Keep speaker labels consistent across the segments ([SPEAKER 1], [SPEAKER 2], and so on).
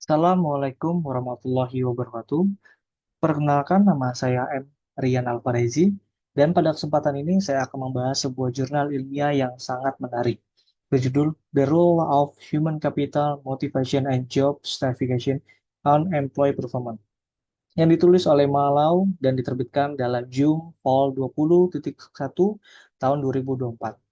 [SPEAKER 1] Assalamualaikum warahmatullahi wabarakatuh. Perkenalkan, nama saya Rian Alfarezi, dan pada kesempatan ini saya akan membahas sebuah jurnal ilmiah yang sangat menarik, berjudul The Role of Human Capital, Motivation and Job Stratification on Employee Performance, yang ditulis oleh Malau dan diterbitkan dalam June Fall 20.1 tahun 2024.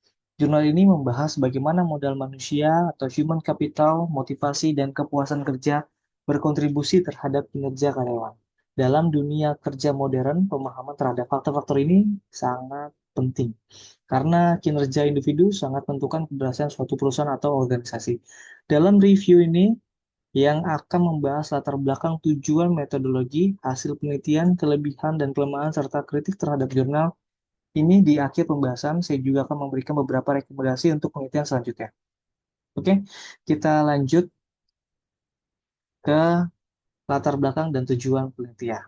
[SPEAKER 1] Jurnal ini membahas bagaimana modal manusia atau human capital, motivasi, dan kepuasan kerja berkontribusi terhadap kinerja karyawan. Dalam dunia kerja modern, pemahaman terhadap faktor-faktor ini sangat penting karena kinerja individu sangat menentukan keberhasilan suatu perusahaan atau organisasi. Dalam review ini, yang akan membahas latar belakang tujuan metodologi, hasil penelitian, kelebihan dan kelemahan, serta kritik terhadap jurnal ini. Di akhir pembahasan, saya juga akan memberikan beberapa rekomendasi untuk penelitian selanjutnya. Oke, kita lanjut ke latar belakang dan tujuan penelitian.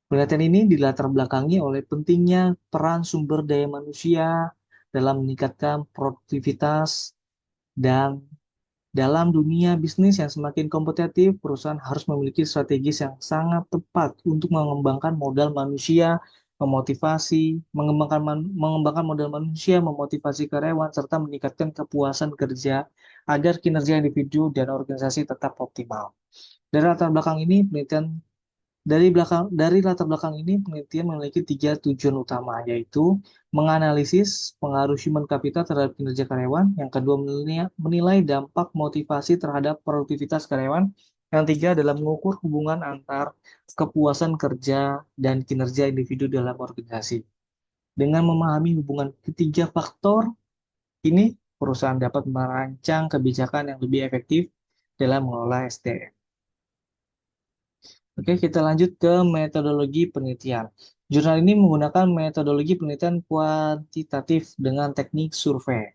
[SPEAKER 1] Penelitian ini dilatar belakangi oleh pentingnya peran sumber daya manusia dalam meningkatkan produktivitas, dan dalam dunia bisnis yang semakin kompetitif, perusahaan harus memiliki strategi yang sangat tepat untuk mengembangkan modal manusia, mengembangkan modal manusia, memotivasi karyawan, serta meningkatkan kepuasan kerja agar kinerja individu dan organisasi tetap optimal. Dari latar belakang ini, penelitian dari latar belakang ini, penelitian memiliki tiga tujuan utama, yaitu menganalisis pengaruh human capital terhadap kinerja karyawan, yang kedua menilai dampak motivasi terhadap produktivitas karyawan, yang tiga adalah mengukur hubungan antar kepuasan kerja dan kinerja individu dalam organisasi. Dengan memahami hubungan ketiga faktor ini, perusahaan dapat merancang kebijakan yang lebih efektif dalam mengelola SDM. Oke, kita lanjut ke metodologi penelitian. Jurnal ini menggunakan metodologi penelitian kuantitatif dengan teknik survei.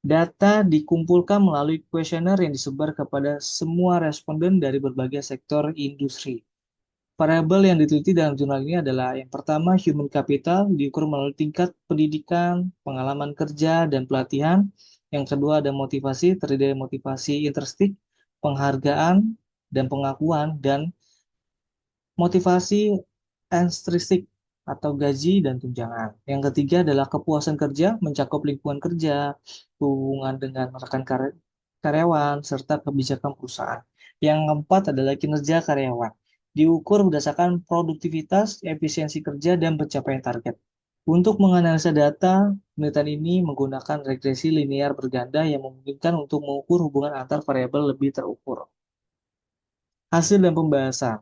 [SPEAKER 1] Data dikumpulkan melalui kuesioner yang disebar kepada semua responden dari berbagai sektor industri. Variabel yang diteliti dalam jurnal ini adalah yang pertama, human capital diukur melalui tingkat pendidikan, pengalaman kerja, dan pelatihan. Yang kedua ada motivasi, terdiri dari motivasi intrinsik, penghargaan, dan pengakuan, dan motivasi ekstrinsik atau gaji dan tunjangan. Yang ketiga adalah kepuasan kerja, mencakup lingkungan kerja, hubungan dengan rekan karyawan, serta kebijakan perusahaan. Yang keempat adalah kinerja karyawan. Diukur berdasarkan produktivitas, efisiensi kerja, dan pencapaian target. Untuk menganalisa data, penelitian ini menggunakan regresi linear berganda yang memungkinkan untuk mengukur hubungan antar variabel lebih terukur. Hasil dan pembahasan.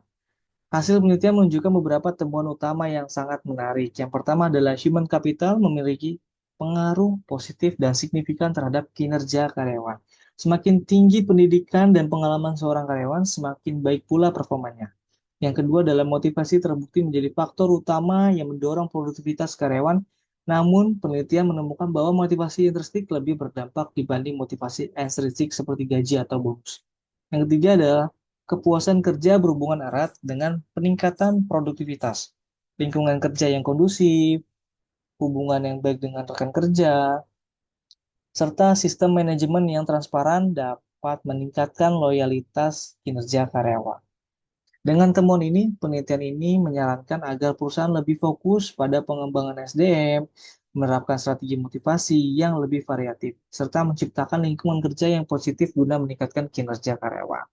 [SPEAKER 1] Hasil penelitian menunjukkan beberapa temuan utama yang sangat menarik. Yang pertama adalah human capital memiliki pengaruh positif dan signifikan terhadap kinerja karyawan. Semakin tinggi pendidikan dan pengalaman seorang karyawan, semakin baik pula performanya. Yang kedua adalah motivasi terbukti menjadi faktor utama yang mendorong produktivitas karyawan. Namun, penelitian menemukan bahwa motivasi intrinsik lebih berdampak dibanding motivasi ekstrinsik seperti gaji atau bonus. Yang ketiga adalah kepuasan kerja berhubungan erat dengan peningkatan produktivitas. Lingkungan kerja yang kondusif, hubungan yang baik dengan rekan kerja, serta sistem manajemen yang transparan dapat meningkatkan loyalitas kinerja karyawan. Dengan temuan ini, penelitian ini menyarankan agar perusahaan lebih fokus pada pengembangan SDM, menerapkan strategi motivasi yang lebih variatif, serta menciptakan lingkungan kerja yang positif guna meningkatkan kinerja karyawan.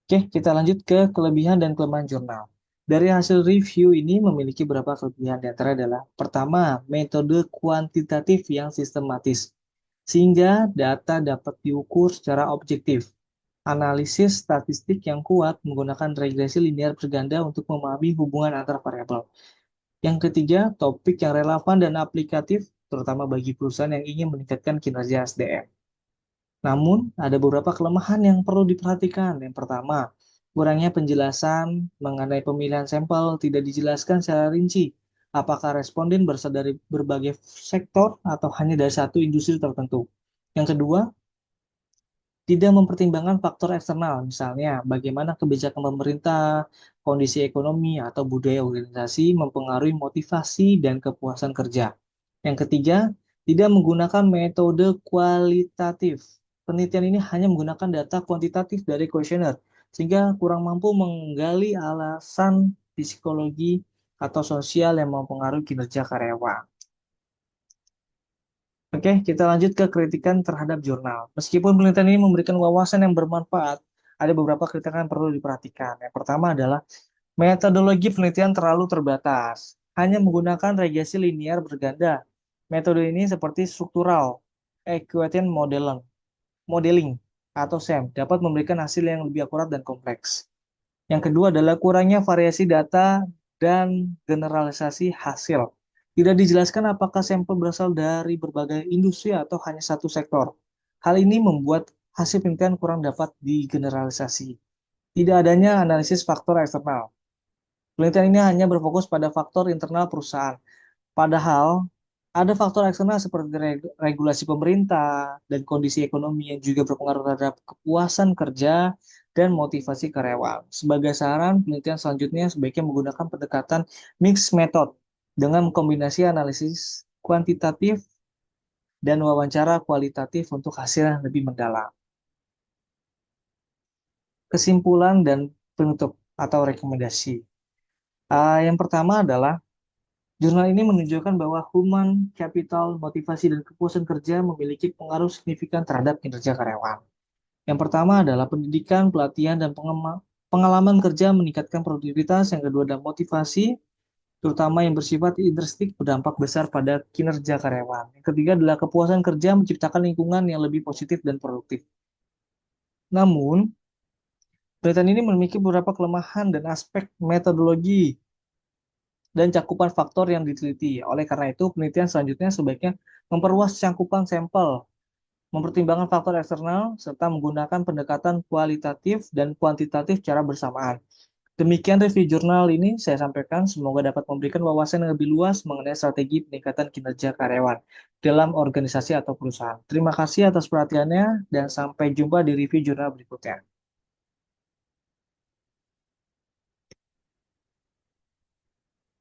[SPEAKER 1] Oke, kita lanjut ke kelebihan dan kelemahan jurnal. Dari hasil review ini memiliki beberapa kelebihan, di antara adalah pertama, metode kuantitatif yang sistematis, sehingga data dapat diukur secara objektif. Analisis statistik yang kuat menggunakan regresi linear berganda untuk memahami hubungan antar variabel. Yang ketiga, topik yang relevan dan aplikatif, terutama bagi perusahaan yang ingin meningkatkan kinerja SDM. Namun, ada beberapa kelemahan yang perlu diperhatikan. Yang pertama, kurangnya penjelasan mengenai pemilihan sampel, tidak dijelaskan secara rinci. Apakah responden berasal dari berbagai sektor atau hanya dari satu industri tertentu. Yang kedua, tidak mempertimbangkan faktor eksternal, misalnya bagaimana kebijakan pemerintah, kondisi ekonomi, atau budaya organisasi mempengaruhi motivasi dan kepuasan kerja. Yang ketiga, tidak menggunakan metode kualitatif. Penelitian ini hanya menggunakan data kuantitatif dari kuesioner, sehingga kurang mampu menggali alasan psikologi atau sosial yang mempengaruhi kinerja karyawan. Oke, kita lanjut ke kritikan terhadap jurnal. Meskipun penelitian ini memberikan wawasan yang bermanfaat, ada beberapa kritikan yang perlu diperhatikan. Yang pertama adalah metodologi penelitian terlalu terbatas, hanya menggunakan regresi linear berganda. Metode ini seperti struktural, equation modeling, atau SEM, dapat memberikan hasil yang lebih akurat dan kompleks. Yang kedua adalah kurangnya variasi data dan generalisasi hasil. Tidak dijelaskan apakah sampel berasal dari berbagai industri atau hanya satu sektor. Hal ini membuat hasil penelitian kurang dapat digeneralisasi. Tidak adanya analisis faktor eksternal. Penelitian ini hanya berfokus pada faktor internal perusahaan. Padahal ada faktor eksternal seperti regulasi pemerintah dan kondisi ekonomi yang juga berpengaruh terhadap kepuasan kerja dan motivasi karyawan. Sebagai saran, penelitian selanjutnya sebaiknya menggunakan pendekatan mixed method dengan kombinasi analisis kuantitatif dan wawancara kualitatif untuk hasil yang lebih mendalam. Kesimpulan dan penutup atau rekomendasi. Yang pertama adalah jurnal ini menunjukkan bahwa human capital, motivasi, dan kepuasan kerja memiliki pengaruh signifikan terhadap kinerja karyawan. Yang pertama adalah pendidikan, pelatihan, dan pengalaman kerja meningkatkan produktivitas. Yang kedua adalah motivasi, terutama yang bersifat intrinsik berdampak besar pada kinerja karyawan. Yang ketiga adalah kepuasan kerja menciptakan lingkungan yang lebih positif dan produktif. Namun, penelitian ini memiliki beberapa kelemahan dan aspek metodologi dan cakupan faktor yang diteliti. Oleh karena itu, penelitian selanjutnya sebaiknya memperluas cakupan sampel, mempertimbangkan faktor eksternal, serta menggunakan pendekatan kualitatif dan kuantitatif secara bersamaan. Demikian review jurnal ini saya sampaikan, semoga dapat memberikan wawasan yang lebih luas mengenai strategi peningkatan kinerja karyawan dalam organisasi atau perusahaan. Terima kasih atas perhatiannya dan sampai jumpa di review jurnal berikutnya.